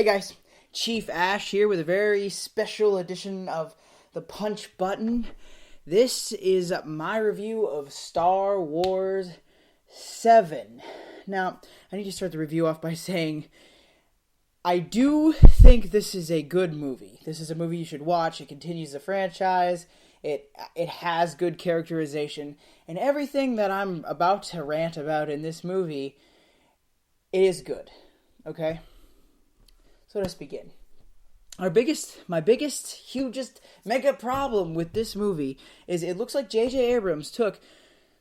Hey guys, TheChiefAsch here with a very special edition of the PunchButton. This is my review of Star Wars 7. Now, I need to start the review off by saying I do think this is a good movie. This is a movie you should watch. It continues the franchise. It has good characterization. And everything that I'm about to rant about in this movie is good. Okay? So let's begin. My biggest, hugest, mega problem with this movie is it looks like J.J. Abrams took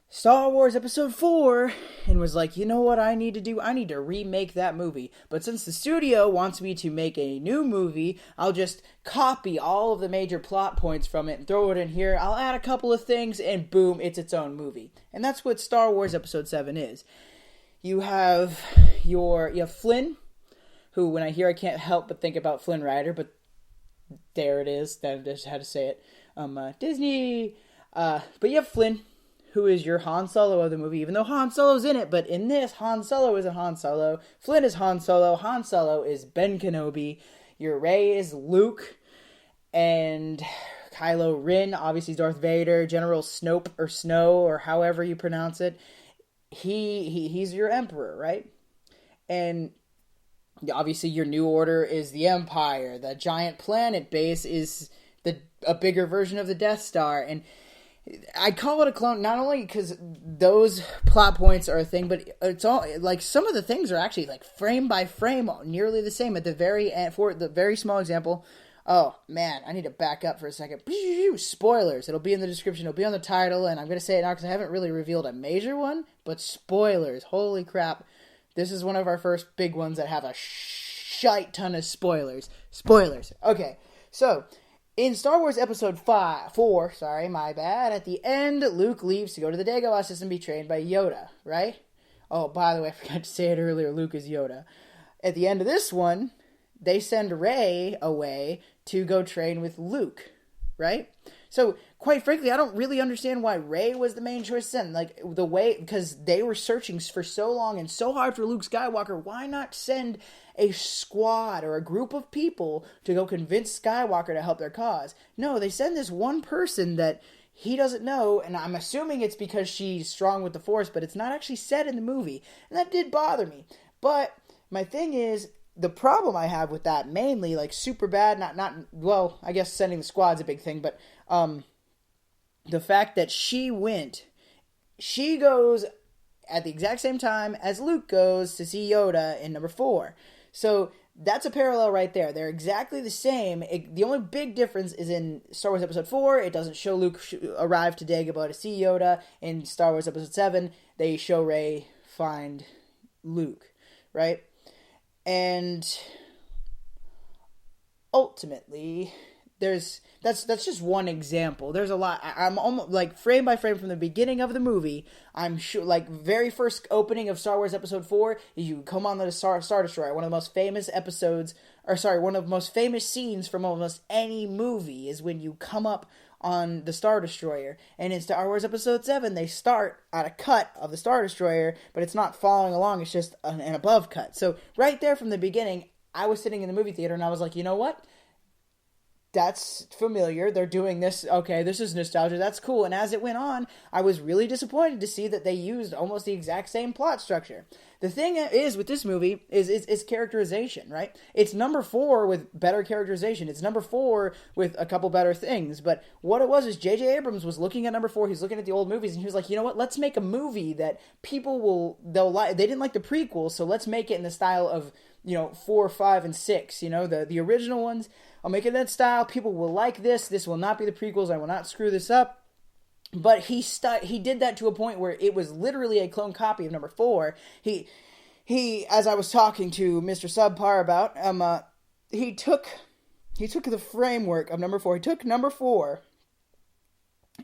Star Wars Episode 4 and was like, you know what I need to do? I need to remake that movie. But since the studio wants me to make a new movie, I'll just copy all of the major plot points from it and throw it in here. I'll add a couple of things and boom, it's its own movie. And that's what Star Wars Episode 7 is. You have Flynn, who, when I hear, I can't help but think about Flynn Rider, but there it is. That's just how to say it. Disney. But you have Flynn, who is your Han Solo of the movie, even though Han Solo's in it. But in this, Han Solo isn't Han Solo. Flynn is Han Solo. Han Solo is Ben Kenobi. Your Rey is Luke. And Kylo Ren, obviously Darth Vader. General Snoke, or Snow, or however you pronounce it. He's your Emperor, right? And obviously, your New Order is the Empire. The giant planet base is a bigger version of the Death Star. And I call it a clone, not only because those plot points are a thing, but it's all, like, some of the things are actually, like, frame by frame, nearly the same. At the very end, for the very small example, oh, man, I need to back up for a second. Spoilers. It'll be in the description. It'll be on the title, and I'm going to say it now because I haven't really revealed a major one, but spoilers. Holy crap. This is one of our first big ones that have a shite ton of spoilers. Spoilers. Okay, so in Star Wars Episode 4, at the end, Luke leaves to go to the Dagobah system and be trained by Yoda, right? Oh, by the way, I forgot to say it earlier, Luke is Yoda. At the end of this one, they send Rey away to go train with Luke, right? So, quite frankly, I don't really understand why Rey was the main choice then. Like, the way, because they were searching for so long and so hard for Luke Skywalker, why not send a squad or a group of people to go convince Skywalker to help their cause? No, they send this one person that he doesn't know, and I'm assuming it's because she's strong with the Force, but it's not actually said in the movie, and that did bother me. But my thing is, the problem I have with that mainly, like, super bad, well, I guess sending the squad's a big thing, but the fact that she goes at the exact same time as Luke goes to see Yoda in number 4. So that's a parallel right there. They're exactly the same. The only big difference is in Star Wars Episode 4, it doesn't show Luke arrive to Dagobah to see Yoda. In Star Wars Episode 7, they show Rey find Luke, right? And ultimately, that's just one example. There's a lot. I'm almost, like, frame by frame from the beginning of the movie, I'm sure, like, very first opening of Star Wars Episode 4, you come on the Star Destroyer, one of the most famous one of the most famous scenes from almost any movie is when you come up on the Star Destroyer. And in Star Wars Episode 7, they start at a cut of the Star Destroyer, but it's not following along, it's just an above cut. So right there from the beginning, I was sitting in the movie theater and I was like, you know what? That's familiar. They're doing this. Okay, this is nostalgia. That's cool. And as it went on, I was really disappointed to see that they used almost the exact same plot structure. The thing is with this movie is characterization, right? It's number 4 with better characterization. It's number 4 with a couple better things. But what it was is J.J. Abrams was looking at number 4. He's looking at the old movies and he was like, you know what? Let's make a movie that they'll like. They didn't like the prequels, so let's make it in the style of, 4, 5, and 6. The original ones. I'll make it in that style. People will like this. This will not be the prequels. I will not screw this up. But he did that to a point where it was literally a clone copy of number 4. He as I was talking to Mr. Subpar about, he took the framework of number 4. He took number 4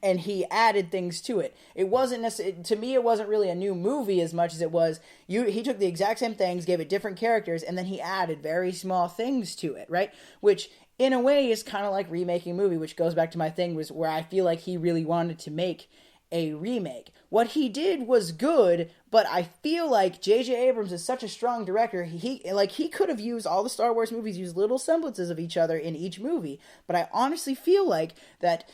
and he added things to it. It wasn't necessarily, to me, it wasn't really a new movie as much as it was, he took the exact same things, gave it different characters, and then he added very small things to it, right? Which, in a way, is kind of like remaking a movie, which goes back to my thing, was where I feel like he really wanted to make a remake. What he did was good, but I feel like J.J. Abrams is such a strong director. He could have used all the Star Wars movies, use little semblances of each other in each movie, but I honestly feel like that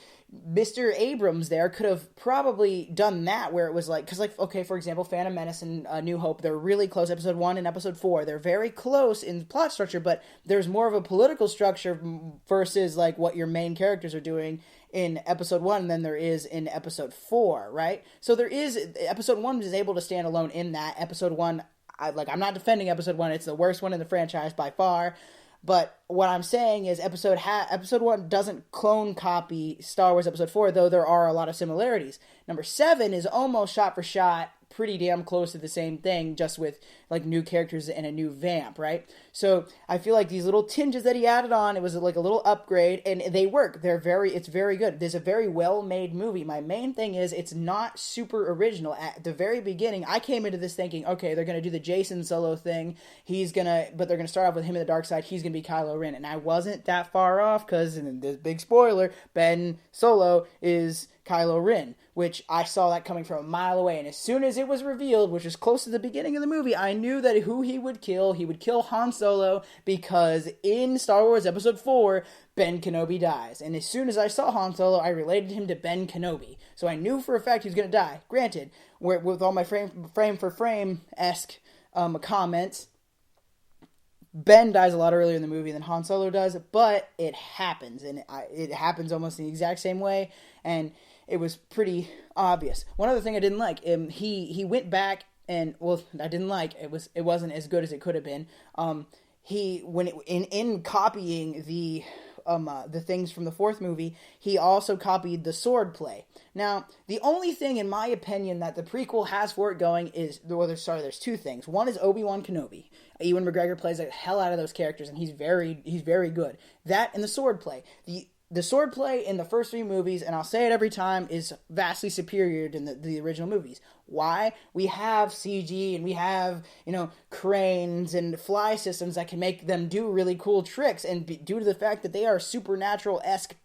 Mr. Abrams there could have probably done that, where it was like, because like, okay, for example, Phantom Menace and New Hope, they're really close. Episode 1 and Episode 4, they're very close in plot structure, but there's more of a political structure versus like what your main characters are doing in Episode 1 than there is in Episode 4, right? So there is, Episode 1 is able to stand alone in that. Episode 1, I'm not defending Episode 1, it's the worst one in the franchise by far. But what I'm saying is Episode 1 doesn't clone copy Star Wars Episode 4, though there are a lot of similarities. Number 7 is almost shot for shot, pretty damn close to the same thing, just with like new characters and a new vamp, right? So I feel like these little tinges that he added on, it was like a little upgrade, and they work. It's very good. There's a very well-made movie. My main thing is it's not super original. At the very beginning, I came into this thinking, okay, they're going to do the Jason Solo thing. But they're going to start off with him in the dark side. He's going to be Kylo Ren. And I wasn't that far off, because, and this big spoiler, Ben Solo is Kylo Ren, which I saw that coming from a mile away. And as soon as it was revealed, which was close to the beginning of the movie, I knew that who he would kill Han Solo, because in Star Wars Episode 4, Ben Kenobi dies. And as soon as I saw Han Solo, I related him to Ben Kenobi. So I knew for a fact he was going to die. Granted, with all my frame for frame-esque comments, Ben dies a lot earlier in the movie than Han Solo does, but it happens, and it happens almost the exact same way, and it was pretty obvious. One other thing I didn't like, he went back and, well, I didn't like, it wasn't as good as it could have been. In copying the things from the fourth movie, he also copied the sword play. Now, the only thing, in my opinion, that the prequel has for it going is, there's two things. One is Obi-Wan Kenobi. Ewan McGregor plays the hell out of those characters, and he's very good. That and the sword play. The sword play in the first 3 movies, and I'll say it every time, is vastly superior to the original movies. Why? We have CG, and we have, cranes and fly systems that can make them do really cool tricks, and due to the fact that they are supernatural-esque,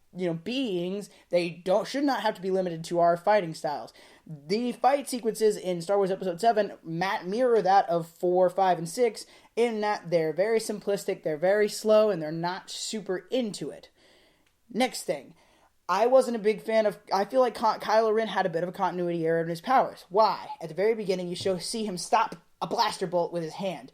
beings, they should not have to be limited to our fighting styles. The fight sequences in Star Wars Episode 7 mirror that of 4, 5, and 6, in that they're very simplistic, they're very slow, and they're not super into it. Next thing, I wasn't a big fan of, I feel like Kylo Ren had a bit of a continuity error in his powers. Why? At the very beginning, you see him stop a blaster bolt with his hand.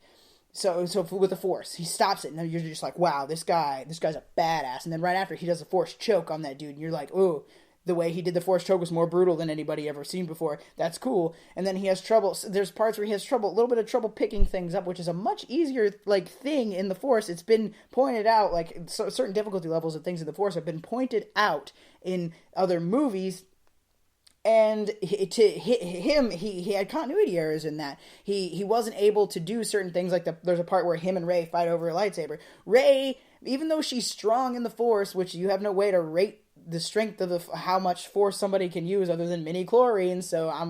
So with the Force, he stops it, and you're just like, wow, this guy's a badass. And then right after, he does a Force choke on that dude, and you're like, ooh, the way he did the Force choke was more brutal than anybody ever seen before. That's cool. And then he has trouble. There's parts where he has trouble, a little bit of trouble picking things up, which is a much easier thing in the Force. It's been pointed out, certain difficulty levels of things in the Force have been pointed out in other movies. And to him, he had continuity errors in that. He wasn't able to do certain things, like there's a part where him and Rey fight over a lightsaber. Rey, even though she's strong in the Force, which you have no way to rate the strength of how much Force somebody can use other than mini-chlorine, so I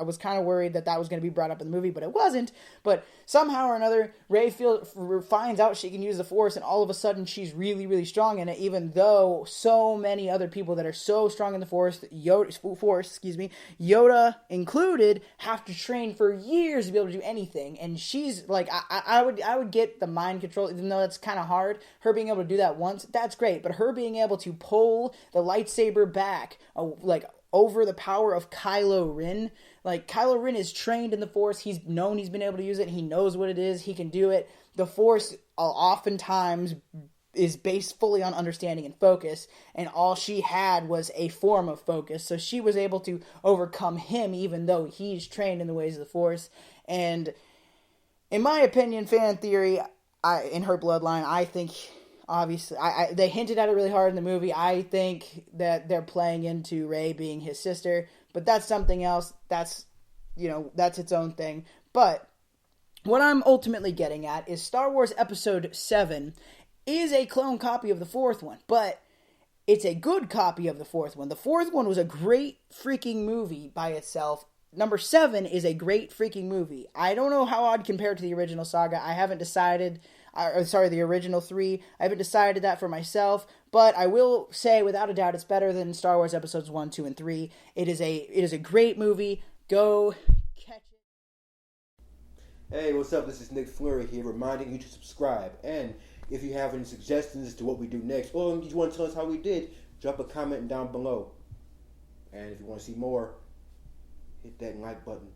was kind of worried that was going to be brought up in the movie, but it wasn't. But somehow or another, Rey finds out she can use the Force, and all of a sudden she's really, really strong in it, even though so many other people that are so strong in the Force, Yoda included, have to train for years to be able to do anything, and she's, like, I would get the mind control, even though that's kind of hard. Her being able to do that once, that's great, but her being able to pull the lightsaber back, over the power of Kylo Ren. Like, Kylo Ren is trained in the Force. He's been able to use it. He knows what it is. He can do it. The Force oftentimes is based fully on understanding and focus, and all she had was a form of focus. So she was able to overcome him, even though he's trained in the ways of the Force. And in my opinion, fan theory, in her bloodline, I think... Obviously, they hinted at it really hard in the movie. I think that they're playing into Rey being his sister, but that's something else. That's its own thing. But what I'm ultimately getting at is Star Wars Episode 7 is a clone copy of the fourth one, but it's a good copy of the fourth one. The fourth one was a great freaking movie by itself. Number 7 is a great freaking movie. I don't know how I'd compare it to the original saga. I haven't decided... the original 3. I haven't decided that for myself, But I will say, without a doubt, it's better than Star Wars Episodes 1, 2, and 3. It is a great movie. Go catch it. Hey, what's up? This is Nick Fleury here, reminding you to subscribe. And if you have any suggestions as to what we do next, or you want to tell us how we did, drop a comment down below. And if you want to see more, hit that like button.